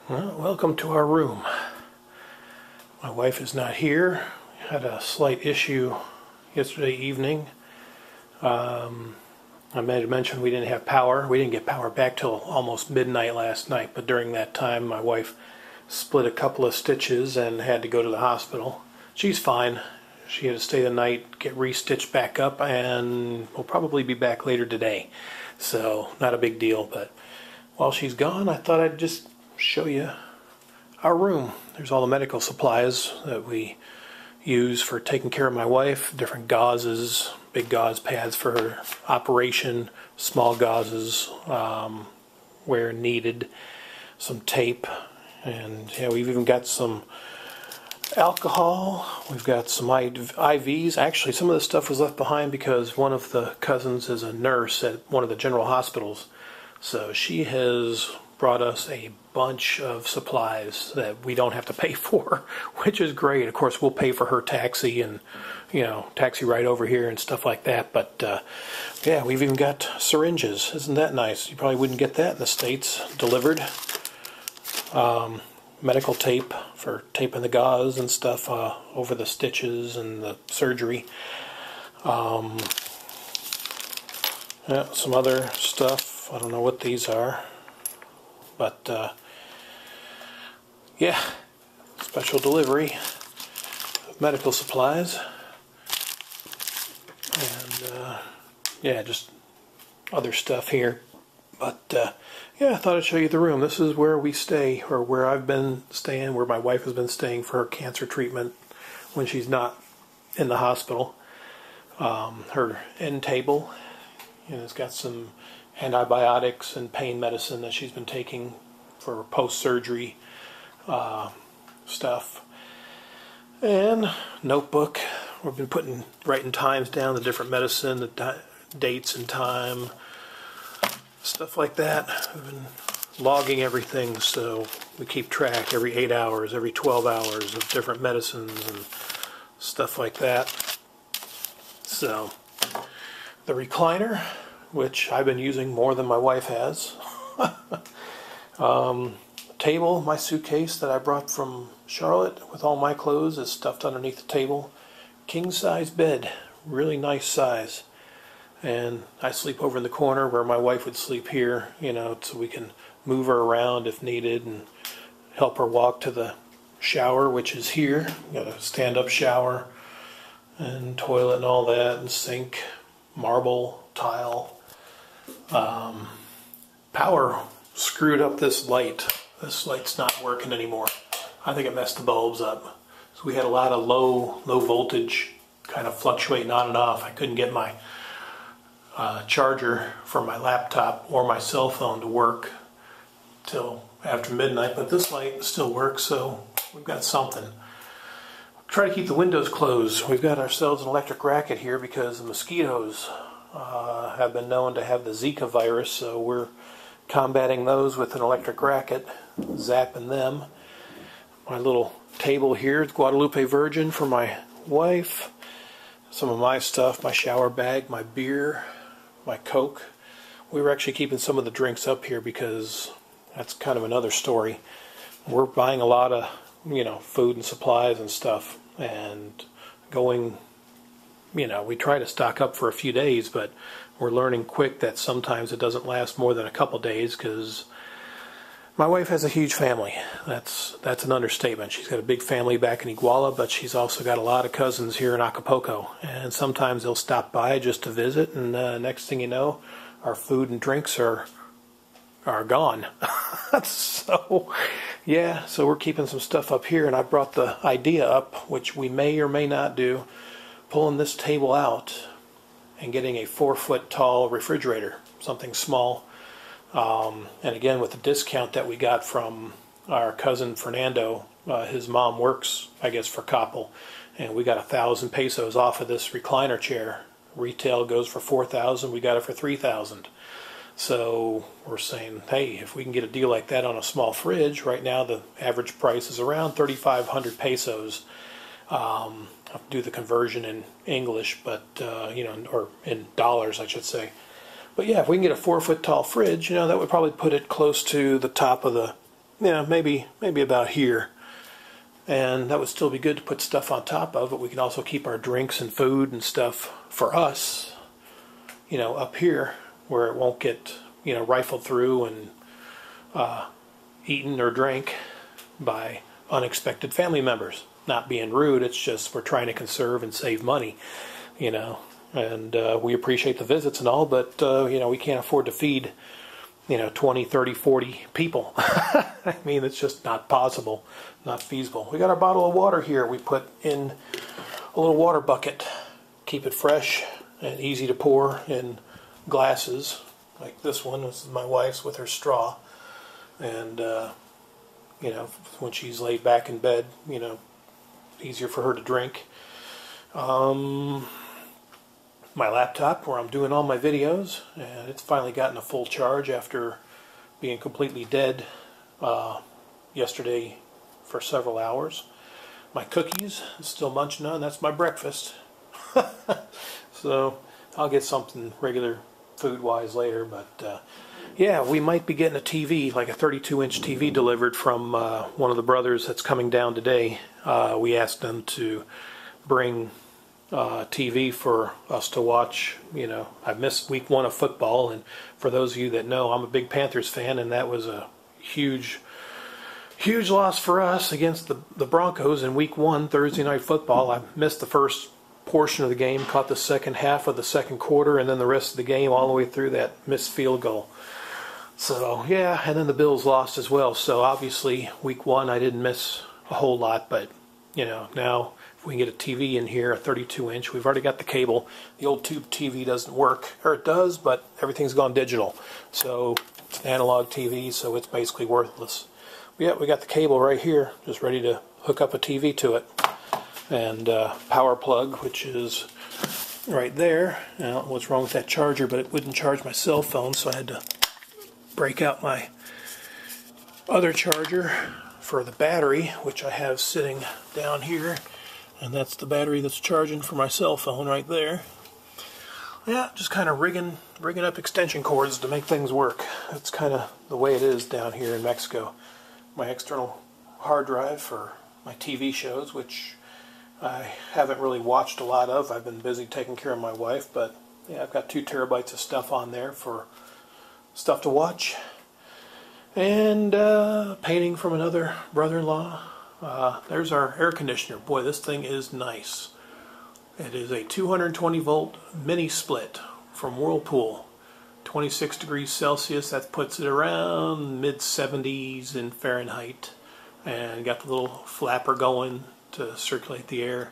Well, welcome to our room. My wife is not here. Had a slight issue yesterday evening. I may have mentioned we didn't have power. We didn't get power back till almost midnight last night, but during that time my wife split a couple of stitches and had to go to the hospital. She's fine. She had to stay the night, get re-stitched back up, and will probably be back later today. So, not a big deal, but while she's gone, I thought I'd just show you our room. There's all the medical supplies that we use for taking care of my wife, different gauzes, big gauze pads for her operation, small gauzes where needed, some tape, and yeah, we've even got some alcohol. We've got some IVs. Actually, some of this stuff was left behind because one of the cousins is a nurse at one of the general hospitals. So she has brought us a bunch of supplies that we don't have to pay for, which is great. Of course, we'll pay for her taxi and, taxi ride over here and stuff like that. But, yeah, we've even got syringes. Isn't that nice? You probably wouldn't get that in the States delivered. Medical tape for taping the gauze and stuff over the stitches and the surgery. Yeah, some other stuff. I don't know what these are. But, yeah, special delivery of medical supplies. And, yeah, just other stuff here. But, yeah, I thought I'd show you the room. This is where we stay, or where I've been staying, where my wife has been staying for her cancer treatment when she's not in the hospital. Her end table, it's got some antibiotics and pain medicine that she's been taking for post-surgery stuff. And notebook. We've been writing times down, the different medicine, the dates and time, stuff like that. We've been logging everything so we keep track every 8 hours, every 12 hours of different medicines and stuff like that. So, the recliner, which I've been using more than my wife has. Table, my suitcase that I brought from Charlotte with all my clothes is stuffed underneath the table. King size bed, really nice size. And I sleep over in the corner where my wife would sleep here, so we can move her around if needed and help her walk to the shower, which is here. Got a stand-up shower and toilet and all that, and sink, marble, tile. Power screwed up this light. This light's not working anymore. I think it messed the bulbs up. So we had a lot of low voltage kind of fluctuating on and off. I couldn't get my charger for my laptop or my cell phone to work till after midnight, but this light still works, so we've got something. Try to keep the windows closed. We've got ourselves an electric racket here because the mosquitoes have been known to have the Zika virus, so we're combating those with an electric racket, zapping them. My little table here, Guadalupe Virgin for my wife. Some of my stuff, my shower bag, my beer, my Coke. We were actually keeping some of the drinks up here because that's kind of another story. We're buying a lot of, food and supplies and stuff, and going, we try to stock up for a few days, but we're learning quick that sometimes it doesn't last more than a couple days because my wife has a huge family. That's an understatement. She's got a big family back in Iguala, but she's also got a lot of cousins here in Acapulco, and sometimes they'll stop by just to visit, and next thing you know, our food and drinks are gone. So, yeah, so we're keeping some stuff up here, and I brought the idea up, which we may or may not do, pulling this table out and getting a 4-foot tall refrigerator, something small. And again, with the discount that we got from our cousin Fernando, his mom works, I guess, for Coppel, and we got 1,000 pesos off of this recliner chair. Retail goes for 4,000, we got it for 3,000. So we're saying, hey, if we can get a deal like that on a small fridge, right now the average price is around 3,500 pesos. I'll do the conversion in English, but or in dollars, I should say. But yeah, if we can get a 4-foot tall fridge, that would probably put it close to the top of the maybe about here. And that would still be good to put stuff on top of, but we can also keep our drinks and food and stuff for us, up here where it won't get, rifled through and eaten or drank by unexpected family members. Not being rude, it's just we're trying to conserve and save money, and we appreciate the visits and all, but, we can't afford to feed, 20, 30, 40 people. I mean, it's just not possible, not feasible. We got our bottle of water here. We put in a little water bucket, keep it fresh and easy to pour in glasses, like this one. This is my wife's with her straw, and, when she's laid back in bed, easier for her to drink. My laptop where I'm doing all my videos, and it's finally gotten a full charge after being completely dead yesterday for several hours. My cookies, still munching on, that's my breakfast. So I'll get something regular food-wise later, but yeah, we might be getting a TV, like a 32-inch TV delivered from one of the brothers that's coming down today. We asked them to bring TV for us to watch. I missed week 1 of football, and for those of you that know, I'm a big Panthers fan, and that was a huge loss for us against the Broncos in week 1, Thursday night football. I missed the first portion of the game, caught the second half of the second quarter, and then the rest of the game all the way through that missed field goal. So yeah, and then the Bills lost as well. So obviously week 1 I didn't miss a whole lot, but now if we can get a TV in here, a 32-inch, we've already got the cable. The old tube TV doesn't work, or it does, but everything's gone digital. So it's an analog TV, so it's basically worthless. But yeah, we got the cable right here, just ready to hook up a TV to it. And power plug, which is right there. Now, what's wrong with that charger? But it wouldn't charge my cell phone, so I had to break out my other charger for the battery, which I have sitting down here. And that's the battery that's charging for my cell phone right there. Yeah, just kind of rigging up extension cords to make things work. That's kind of the way it is down here in Mexico. My external hard drive for my TV shows, which I haven't really watched a lot of. I've been busy taking care of my wife, but yeah, I've got 2 terabytes of stuff on there for stuff to watch. And painting from another brother-in-law. There's our air conditioner. Boy, this thing is nice. It is a 220 volt mini split from Whirlpool. 26 degrees Celsius, that puts it around mid 70s in Fahrenheit. And got the little flapper going to circulate the air.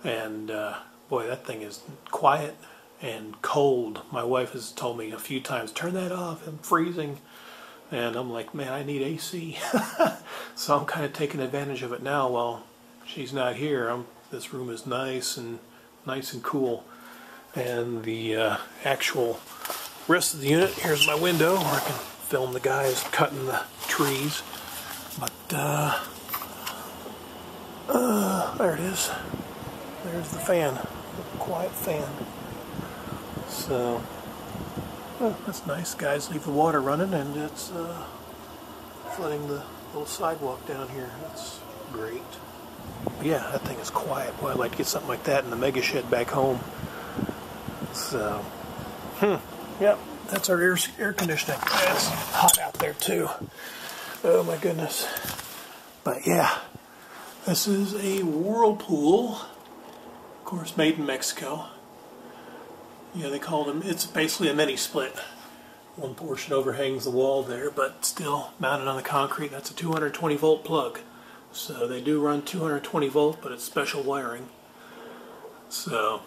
And boy, that thing is quiet and cold. My wife has told me a few times, turn that off, I'm freezing. And I'm like, man, I need AC. So I'm kind of taking advantage of it now while she's not here. This room is nice and cool. And the actual rest of the unit, here's my window where I can film the guys cutting the trees. But there it is. There's the fan, the quiet fan. So that's nice. Guys leave the water running, and it's flooding the little sidewalk down here. That's great. But yeah, that thing is quiet. Boy, I'd like to get something like that in the mega shed back home. So, yep, that's our air conditioning. It's hot out there too. Oh my goodness. But yeah, this is a Whirlpool, of course made in Mexico. Yeah, they call them, it's basically a mini split. One portion overhangs the wall there, but still mounted on the concrete. That's a 220 volt plug. So they do run 220 volt, but it's special wiring. So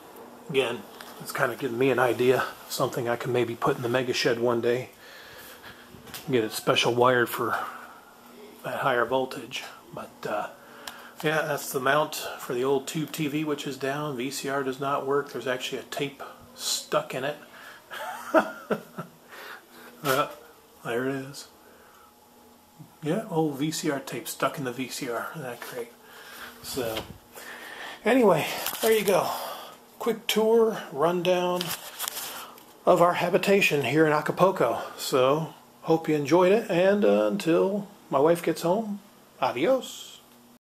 again, it's kind of giving me an idea of something I can maybe put in the mega shed one day. Get it special wired for that higher voltage. But yeah, that's the mount for the old tube TV, which is down. VCR does not work. There's actually a tape stuck in it. There it is. Yeah, old VCR tape stuck in the VCR. Isn't that great? So, anyway, there you go. Quick tour, rundown of our habitation here in Acapulco. So, hope you enjoyed it, and until my wife gets home, adios.